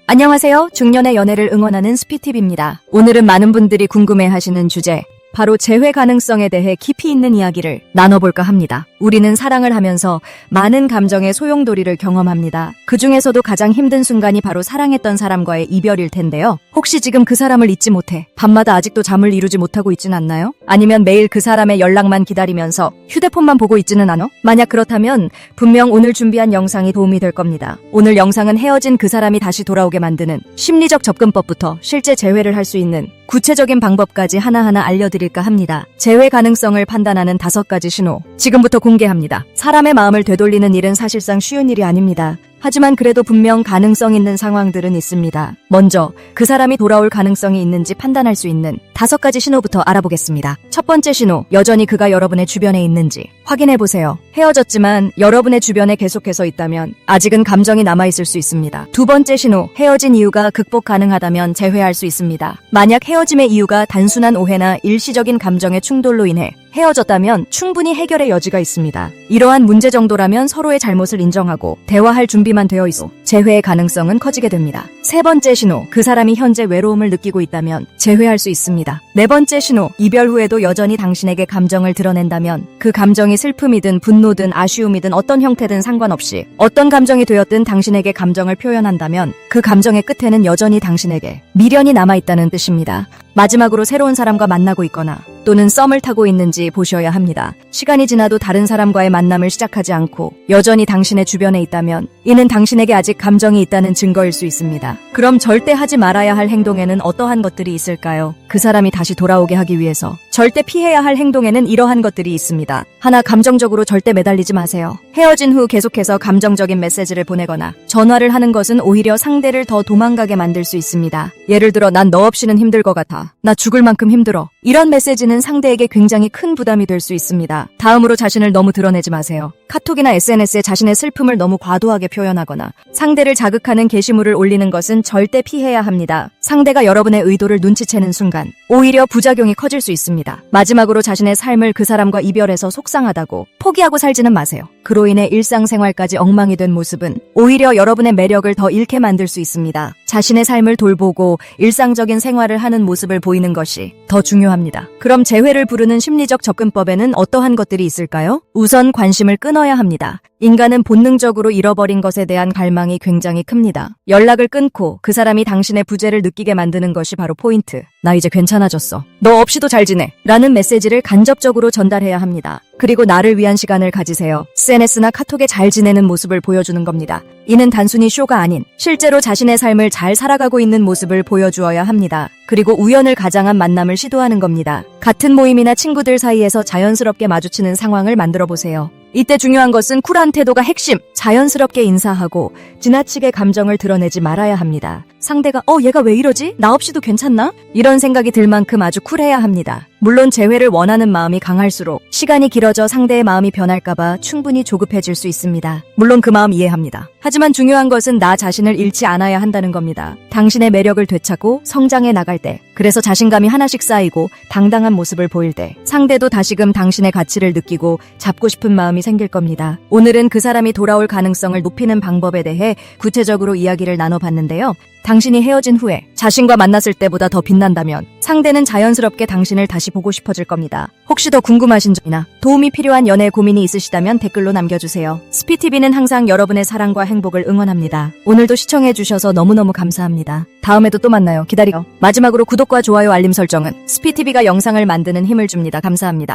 안녕하세요. 중년의 연애를 응원하는 스피팁입니다. 오늘은 많은 분들이 궁금해하시는 주제, 바로 재회 가능성에 대해 깊이 있는 이야기를 나눠볼까 합니다. 우리는 사랑을 하면서 많은 감정의 소용돌이를 경험합니다. 그 중에서도 가장 힘든 순간이 바로 사랑했던 사람과의 이별일 텐데요. 혹시 지금 그 사람을 잊지 못해 밤마다 아직도 잠을 이루지 못하고 있진 않나요? 아니면 매일 그 사람의 연락만 기다리면서 휴대폰만 보고 있지는 않아? 만약 그렇다면 분명 오늘 준비한 영상이 도움이 될 겁니다. 오늘 영상은 헤어진 그 사람이 다시 돌아오게 만드는 심리적 접근법부터 실제 재회를 할 수 있는 구체적인 방법까지 하나하나 알려드릴까 합니다. 재회 가능성을 판단하는 5가지 신호, 지금부터 공개합니다. 사람의 마음을 되돌리는 일은 사실상 쉬운 일이 아닙니다. 하지만 그래도 분명 가능성 있는 상황들은 있습니다. 먼저 그 사람이 돌아올 가능성이 있는지 판단할 수 있는 5가지 신호부터 알아보겠습니다. 첫 번째 신호, 여전히 그가 여러분의 주변에 있는지 확인해보세요. 헤어졌지만 여러분의 주변에 계속해서 있다면 아직은 감정이 남아있을 수 있습니다. 두 번째 신호, 헤어진 이유가 극복 가능하다면 재회할 수 있습니다. 만약 헤어짐의 이유가 단순한 오해나 일시적인 감정의 충돌로 인해 헤어졌다면 충분히 해결의 여지가 있습니다. 이러한 문제 정도라면 서로의 잘못을 인정하고 대화할 준비만 되어 있어 재회의 가능성은 커지게 됩니다. 세 번째 신호, 그 사람이 현재 외로움을 느끼고 있다면 재회할 수 있습니다. 네 번째 신호, 이별 후에도 여전히 당신에게 감정을 드러낸다면 그 감정이 슬픔이든 분노든 아쉬움이든 어떤 형태든 상관없이 어떤 감정이 되었든 당신에게 감정을 표현한다면 그 감정의 끝에는 여전히 당신에게 미련이 남아있다는 뜻입니다. 마지막으로 새로운 사람과 만나고 있거나 또는 썸을 타고 있는지 보셔야 합니다. 시간이 지나도 다른 사람과의 만남을 시작하지 않고 여전히 당신의 주변에 있다면 이는 당신에게 아직 감정이 있다는 증거일 수 있습니다. 그럼 절대 하지 말아야 할 행동에는 어떠한 것들이 있을까요? 그 사람이 다시 돌아오게 하기 위해서 절대 피해야 할 행동에는 이러한 것들이 있습니다. 하나, 감정적으로 절대 매달리지 마세요. 헤어진 후 계속해서 감정적인 메시지를 보내거나 전화를 하는 것은 오히려 상대를 더 도망가게 만들 수 있습니다. 예를 들어, 난 너 없이는 힘들 것 같아. 나 죽을 만큼 힘들어. 이런 메시지는 상대에게 굉장히 큰 부담이 될 수 있습니다. 다음으로, 자신을 너무 드러내지 마세요. 카톡이나 SNS에 자신의 슬픔을 너무 과도하게 표현하거나 상대를 자극하는 게시물을 올리는 것은 절대 피해야 합니다. 상대가 여러분의 의도를 눈치채는 순간 오히려 부작용이 커질 수 있습니다. 마지막으로, 자신의 삶을 그 사람과 이별해서 속상하다고 포기하고 살지는 마세요. 그로 인해 일상생활까지 엉망이 된 모습은 오히려 여러분의 매력을 더 잃게 만들 수 있습니다. 자신의 삶을 돌보고 일상적인 생활을 하는 모습을 보이는 것이 더 중요합니다. 그럼 재회를 부르는 심리적 접근법에는 어떠한 것들이 있을까요? 우선 관심을 끊어야 합니다. 인간은 본능적으로 잃어버린 것에 대한 갈망이 굉장히 큽니다. 연락을 끊고 그 사람이 당신의 부재를 느끼게 만드는 것이 바로 포인트. 나 이제 괜찮아졌어. 너 없이도 잘 지내. 라는 메시지를 간접적으로 전달해야 합니다. 그리고 나를 위한 시간을 가지세요. SNS나 카톡에 잘 지내는 모습을 보여주는 겁니다. 이는 단순히 쇼가 아닌 실제로 자신의 삶을 잘 살아가고 있는 모습을 보여주어야 합니다. 그리고 우연을 가장한 만남을 시도하는 겁니다. 같은 모임이나 친구들 사이에서 자연스럽게 마주치는 상황을 만들어 보세요. 이때 중요한 것은 쿨한 태도가 핵심. 자연스럽게 인사하고 지나치게 감정을 드러내지 말아야 합니다. 상대가 얘가 왜 이러지? 나 없이도 괜찮나? 이런 생각이 들 만큼 아주 쿨해야 합니다. 물론 재회를 원하는 마음이 강할수록 시간이 길어져 상대의 마음이 변할까봐 충분히 조급해질 수 있습니다. 물론 그 마음 이해합니다. 하지만 중요한 것은 나 자신을 잃지 않아야 한다는 겁니다. 당신의 매력을 되찾고 성장해 나갈 때, 그래서 자신감이 하나씩 쌓이고 당당한 모습을 보일 때 상대도 다시금 당신의 가치를 느끼고 잡고 싶은 마음이 생길 겁니다. 오늘은 그 사람이 돌아올 가능성을 높이는 방법에 대해 구체적으로 이야기를 나눠봤는데요. 당신이 헤어진 후에 자신과 만났을 때보다 더 빛난다면 상대는 자연스럽게 당신을 다시 보고 싶어질 겁니다. 혹시 더 궁금하신 점이나 도움이 필요한 연애 고민이 있으시다면 댓글로 남겨주세요. 스피티비는 항상 여러분의 사랑과 행복을 응원합니다. 오늘도 시청해주셔서 너무너무 감사합니다. 다음에도 또 만나요. 기다려. 마지막으로 구독과 좋아요, 알림 설정은 스피티비가 영상을 만드는 힘을 줍니다. 감사합니다.